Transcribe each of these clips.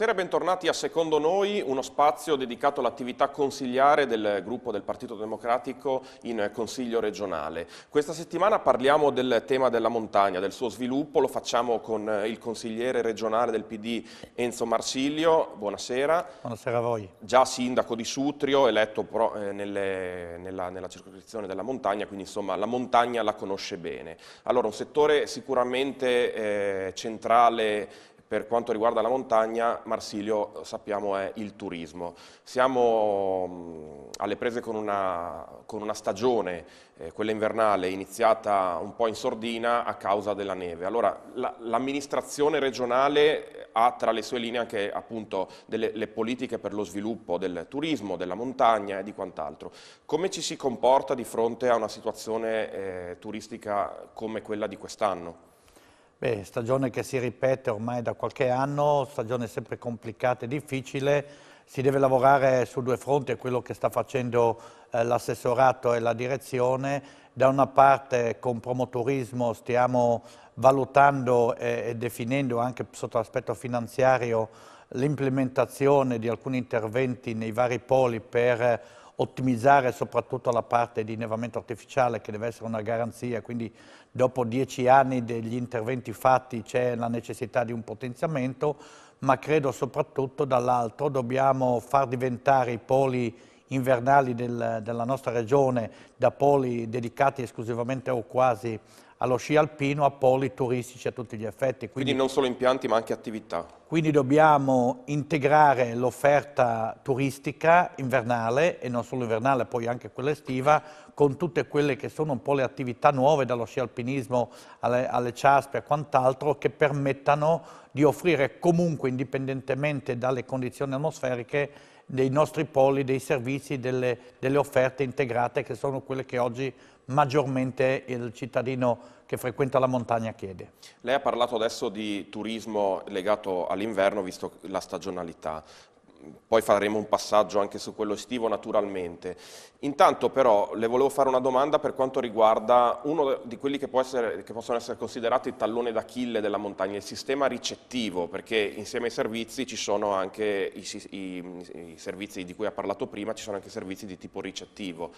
Buonasera e bentornati a Secondo Noi, uno spazio dedicato all'attività consigliare del gruppo del Partito Democratico in Consiglio regionale. Questa settimana parliamo del tema della montagna, del suo sviluppo, lo facciamo con il consigliere regionale del PD Enzo Marsilio. Buonasera. Buonasera a voi. Già sindaco di Sutrio, eletto nella circoscrizione della montagna, quindi insomma la montagna la conosce bene. Allora, un settore sicuramente centrale per quanto riguarda la montagna, Marsilio, sappiamo, è il turismo. Siamo alle prese con una stagione, quella invernale, iniziata un po' in sordina a causa della neve. Allora, l'amministrazione regionale ha tra le sue linee anche appunto le politiche per lo sviluppo del turismo, della montagna e di quant'altro. Come ci si comporta di fronte a una situazione turistica come quella di quest'anno? Beh, stagione che si ripete ormai da qualche anno, stagione sempre complicata e difficile, si deve lavorare su due fronti, è quello che sta facendo l'assessorato e la direzione. Da una parte con Promoturismo stiamo valutando e definendo anche sotto l'aspetto finanziario l'implementazione di alcuni interventi nei vari poli per ottimizzare soprattutto la parte di innevamento artificiale, che deve essere una garanzia, quindi dopo 10 anni degli interventi fatti c'è la necessità di un potenziamento, ma credo soprattutto dall'altro dobbiamo far diventare i poli invernali della nostra regione da poli dedicati esclusivamente o quasi allo sci alpino a poli turistici a tutti gli effetti. Quindi non solo impianti ma anche attività. Quindi dobbiamo integrare l'offerta turistica invernale e non solo invernale, poi anche quella estiva, con tutte quelle che sono un po' le attività nuove, dallo sci alpinismo alle ciaspe e quant'altro, che permettano di offrire comunque, indipendentemente dalle condizioni atmosferiche, dei nostri poli, dei servizi, delle offerte integrate che sono quelle che oggi maggiormente il cittadino che frequenta la montagna chiede. Lei ha parlato adesso di turismo legato all'inverno, visto la stagionalità. Poi faremo un passaggio anche su quello estivo naturalmente. Intanto però le volevo fare una domanda per quanto riguarda uno di quelli che possono essere considerati il tallone d'Achille della montagna, il sistema ricettivo, perché insieme ai servizi ci sono anche i servizi di cui ha parlato prima, ci sono anche servizi di tipo ricettivo.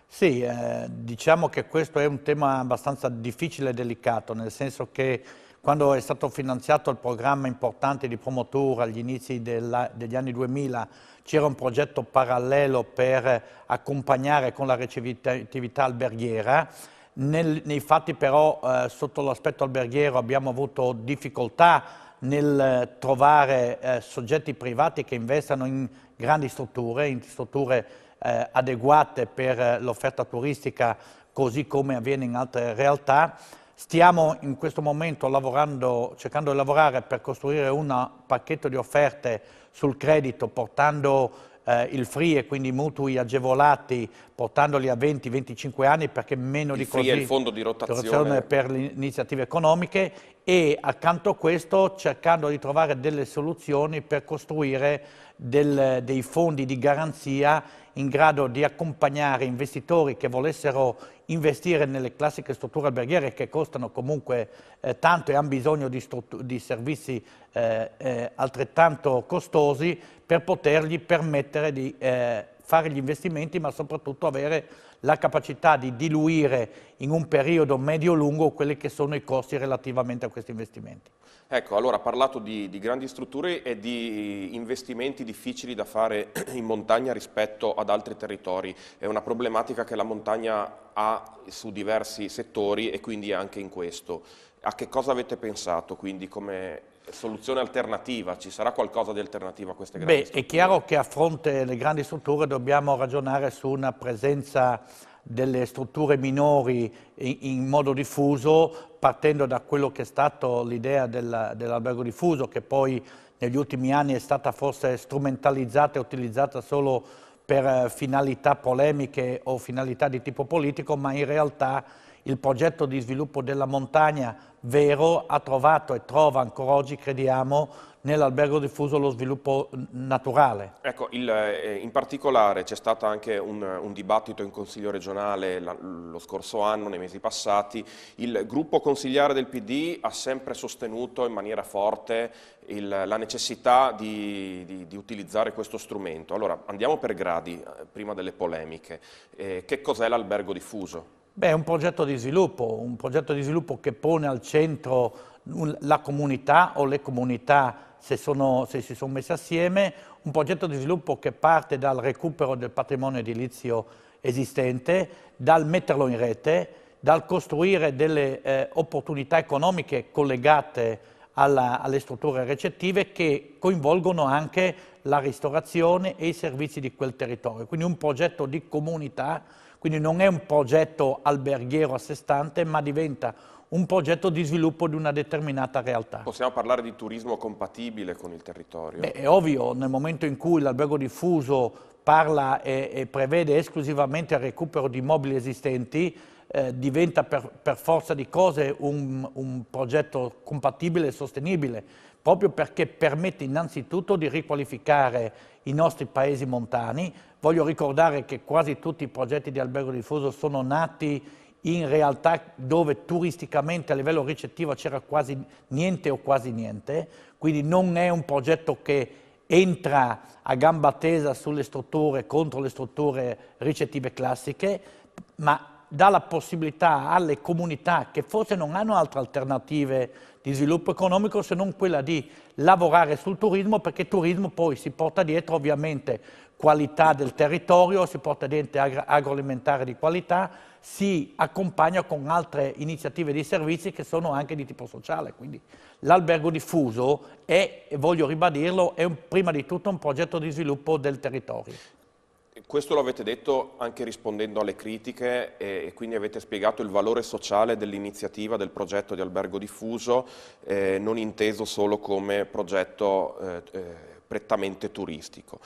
Sì, diciamo che questo è un tema abbastanza difficile e delicato, nel senso che quando è stato finanziato il programma importante di Promotour agli inizi degli anni 2000 c'era un progetto parallelo per accompagnare con la ricettività alberghiera. Nei fatti però sotto l'aspetto alberghiero abbiamo avuto difficoltà nel trovare soggetti privati che investano in grandi strutture, adeguate per l'offerta turistica, così come avviene in altre realtà. Stiamo in questo momento cercando di lavorare per costruire un pacchetto di offerte sul credito, portando il free e quindi i mutui agevolati, portandoli a 20-25 anni, perché meno di così il free è il fondo di rotazione per le iniziative economiche, e accanto a questo cercando di trovare delle soluzioni per costruire dei fondi di garanzia in grado di accompagnare investitori che volessero investire nelle classiche strutture alberghiere, che costano comunque tanto e hanno bisogno di servizi altrettanto costosi, per potergli permettere di fare gli investimenti, ma soprattutto avere la capacità di diluire in un periodo medio-lungo quelli che sono i costi relativamente a questi investimenti. Ecco, allora ha parlato di grandi strutture e di investimenti difficili da fare in montagna rispetto ad altri territori. È una problematica che la montagna ha su diversi settori e quindi anche in questo. A che cosa avete pensato quindi come soluzione alternativa? Ci sarà qualcosa di alternativo a queste grandi strutture? È chiaro che a fronte delle grandi strutture dobbiamo ragionare su una presenza delle strutture minori in modo diffuso, partendo da quello che è stato l'idea dell'albergo diffuso, che poi negli ultimi anni è stata forse strumentalizzata e utilizzata solo per finalità polemiche o finalità di tipo politico, ma in realtà il progetto di sviluppo della montagna vero ha trovato e trova ancora oggi, crediamo, nell'albergo diffuso lo sviluppo naturale. Ecco, in particolare c'è stato anche un dibattito in Consiglio regionale lo scorso anno, nei mesi passati. Il gruppo consigliare del PD ha sempre sostenuto in maniera forte la necessità di utilizzare questo strumento. Allora, andiamo per gradi, prima delle polemiche. Che cos'è l'albergo diffuso? Beh, è un progetto di sviluppo che pone al centro la comunità o le comunità se si sono messe assieme, un progetto di sviluppo che parte dal recupero del patrimonio edilizio esistente, dal metterlo in rete, dal costruire delle opportunità economiche collegate alle strutture recettive che coinvolgono anche la ristorazione e i servizi di quel territorio. Quindi un progetto di comunità, quindi non è un progetto alberghiero a sé stante, ma diventa un progetto di sviluppo di una determinata realtà. Possiamo parlare di turismo compatibile con il territorio? Beh, è ovvio, nel momento in cui l'albergo diffuso parla e prevede esclusivamente il recupero di immobili esistenti, diventa per forza di cose un progetto compatibile e sostenibile, proprio perché permette innanzitutto di riqualificare i nostri paesi montani. Voglio ricordare che quasi tutti i progetti di albergo diffuso sono nati in realtà dove turisticamente a livello ricettivo c'era quasi niente o quasi niente, quindi non è un progetto che entra a gamba tesa sulle strutture contro le strutture ricettive classiche, ma dà la possibilità alle comunità che forse non hanno altre alternative di sviluppo economico se non quella di lavorare sul turismo, perché il turismo poi si porta dietro ovviamente qualità del territorio, si porta dietro agroalimentare di qualità, si accompagna con altre iniziative di servizi che sono anche di tipo sociale. Quindi l'albergo diffuso è, e voglio ribadirlo, è prima di tutto un progetto di sviluppo del territorio. Questo lo avete detto anche rispondendo alle critiche e quindi avete spiegato il valore sociale dell'iniziativa, del progetto di albergo diffuso, non inteso solo come progetto prettamente turistico.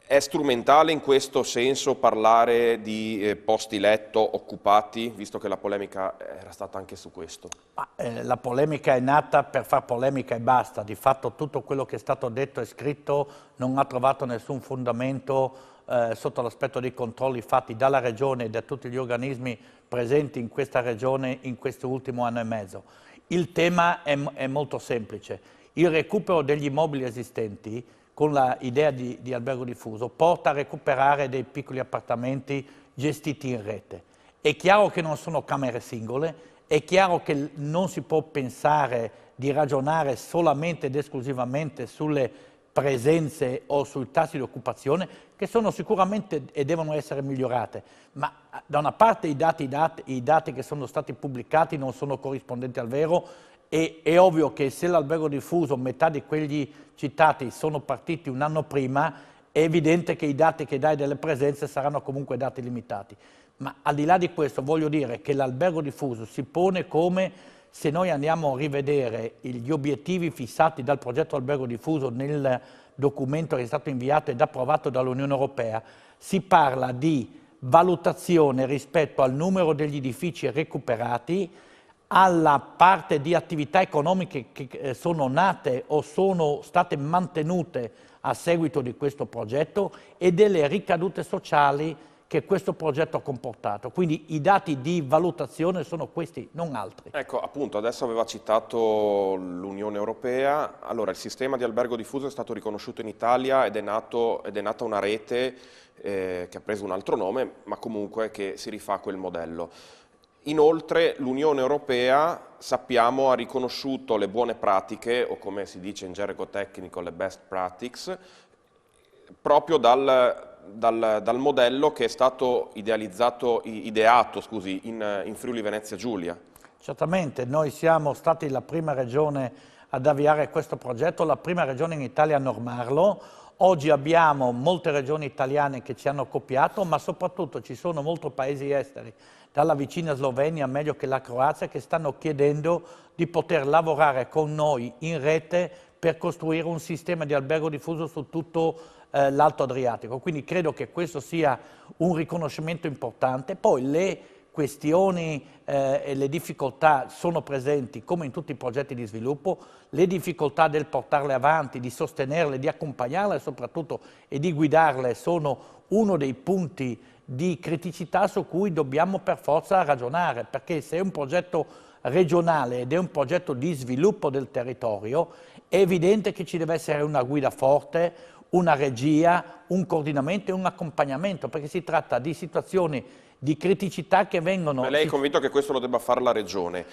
È strumentale in questo senso parlare di posti letto occupati, visto che la polemica era stata anche su questo? La polemica è nata per far polemica e basta. Di fatto tutto quello che è stato detto e scritto non ha trovato nessun fondamento sotto l'aspetto dei controlli fatti dalla Regione e da tutti gli organismi presenti in questa Regione in questo ultimo anno e mezzo. Il tema è molto semplice. Il recupero degli immobili esistenti con l'idea di albergo diffuso porta a recuperare dei piccoli appartamenti gestiti in rete. È chiaro che non sono camere singole, è chiaro che non si può pensare di ragionare solamente ed esclusivamente sulle presenze o sui tassi di occupazione, che sono sicuramente e devono essere migliorate, ma da una parte i dati che sono stati pubblicati non sono corrispondenti al vero. È ovvio che se l'albergo diffuso, metà di quelli citati sono partiti un anno prima, è evidente che i dati che dai delle presenze saranno comunque dati limitati. Ma al di là di questo voglio dire che l'albergo diffuso si pone come, se noi andiamo a rivedere gli obiettivi fissati dal progetto albergo diffuso nel documento che è stato inviato ed approvato dall'Unione Europea, si parla di valutazione rispetto al numero degli edifici recuperati, alla parte di attività economiche che sono nate o sono state mantenute a seguito di questo progetto e delle ricadute sociali che questo progetto ha comportato. Quindi i dati di valutazione sono questi, non altri. Ecco, appunto, adesso aveva citato l'Unione Europea. Allora, il sistema di albergo diffuso è stato riconosciuto in Italia ed è nata una rete che ha preso un altro nome, ma comunque che si rifà a quel modello. Inoltre l'Unione Europea, sappiamo, ha riconosciuto le buone pratiche, o come si dice in gergo tecnico, le best practices, proprio dal modello che è stato ideato in Friuli Venezia Giulia. Certamente, noi siamo stati la prima regione ad avviare questo progetto, la prima regione in Italia a normarlo. Oggi abbiamo molte regioni italiane che ci hanno copiato, ma soprattutto ci sono molti paesi esteri, dalla vicina Slovenia, meglio che la Croazia, che stanno chiedendo di poter lavorare con noi in rete per costruire un sistema di albergo diffuso su tutto l'Alto Adriatico. Quindi credo che questo sia un riconoscimento importante. Poi le questioni e le difficoltà sono presenti come in tutti i progetti di sviluppo, le difficoltà del portarle avanti, di sostenerle, di accompagnarle soprattutto e di guidarle sono uno dei punti di criticità su cui dobbiamo per forza ragionare, perché se è un progetto regionale ed è un progetto di sviluppo del territorio, è evidente che ci deve essere una guida forte, una regia, un coordinamento e un accompagnamento, perché si tratta di situazioni di criticità che vengono... Ma lei è convinto che questo lo debba fare la Regione?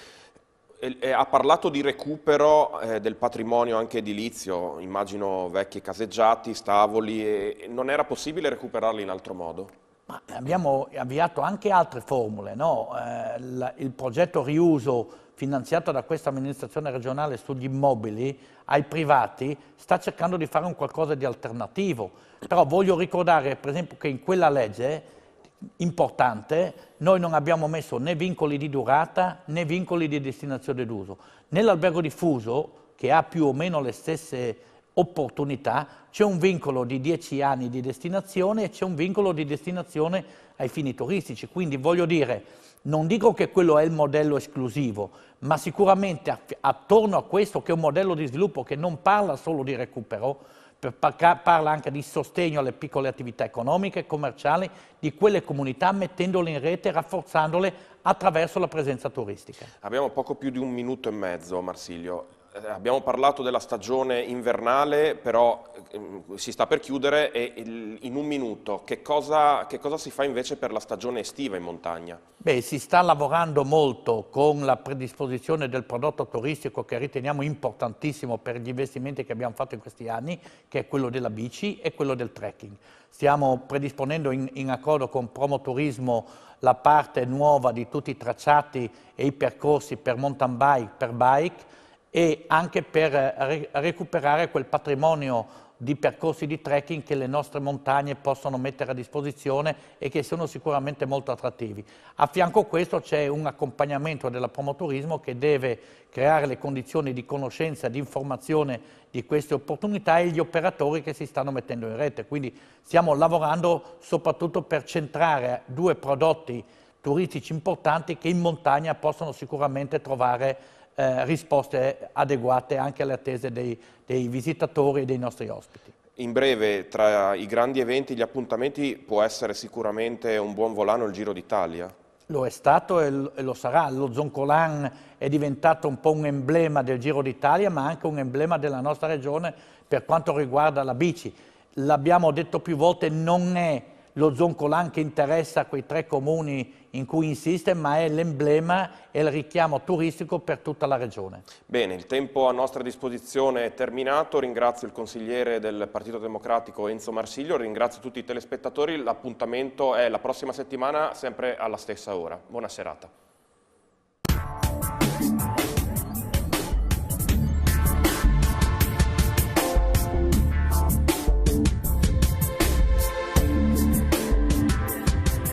Ha parlato di recupero del patrimonio anche edilizio, immagino vecchi caseggiati, stavoli, e non era possibile recuperarli in altro modo? Ma abbiamo avviato anche altre formule, no? Il progetto riuso finanziato da questa amministrazione regionale sugli immobili ai privati sta cercando di fare un qualcosa di alternativo, però voglio ricordare per esempio che in quella legge importante noi non abbiamo messo né vincoli di durata né vincoli di destinazione d'uso. Nell'albergo diffuso, che ha più o meno le stesse opportunità, c'è un vincolo di 10 anni di destinazione e c'è un vincolo di destinazione ai fini turistici, quindi voglio dire, non dico che quello è il modello esclusivo, ma sicuramente attorno a questo, che è un modello di sviluppo che non parla solo di recupero, parla anche di sostegno alle piccole attività economiche e commerciali di quelle comunità, mettendole in rete e rafforzandole attraverso la presenza turistica. Abbiamo poco più di un minuto e mezzo, Marsilio. Abbiamo parlato della stagione invernale, però si sta per chiudere e in un minuto che cosa si fa invece per la stagione estiva in montagna? Beh, si sta lavorando molto con la predisposizione del prodotto turistico che riteniamo importantissimo per gli investimenti che abbiamo fatto in questi anni, che è quello della bici e quello del trekking. Stiamo predisponendo in accordo con Promoturismo la parte nuova di tutti i tracciati e i percorsi per mountain bike, per bike, e anche per recuperare quel patrimonio di percorsi di trekking che le nostre montagne possono mettere a disposizione e che sono sicuramente molto attrattivi. A fianco a questo c'è un accompagnamento della Promoturismo che deve creare le condizioni di conoscenza, di informazione di queste opportunità e gli operatori che si stanno mettendo in rete. Quindi stiamo lavorando soprattutto per centrare due prodotti turistici importanti che in montagna possono sicuramente trovare risposte adeguate anche alle attese dei visitatori e dei nostri ospiti. In breve, tra i grandi eventi, gli appuntamenti, può essere sicuramente un buon volano il Giro d'Italia? Lo è stato e lo sarà. Lo Zoncolan è diventato un po' un emblema del Giro d'Italia, ma anche un emblema della nostra regione per quanto riguarda la bici. L'abbiamo detto più volte, non è lo Zoncolan che interessa quei 3 comuni in cui insiste, ma è l'emblema e il richiamo turistico per tutta la regione. Bene, il tempo a nostra disposizione è terminato. Ringrazio il consigliere del Partito Democratico Enzo Marsilio, ringrazio tutti i telespettatori. L'appuntamento è la prossima settimana, sempre alla stessa ora. Buona serata.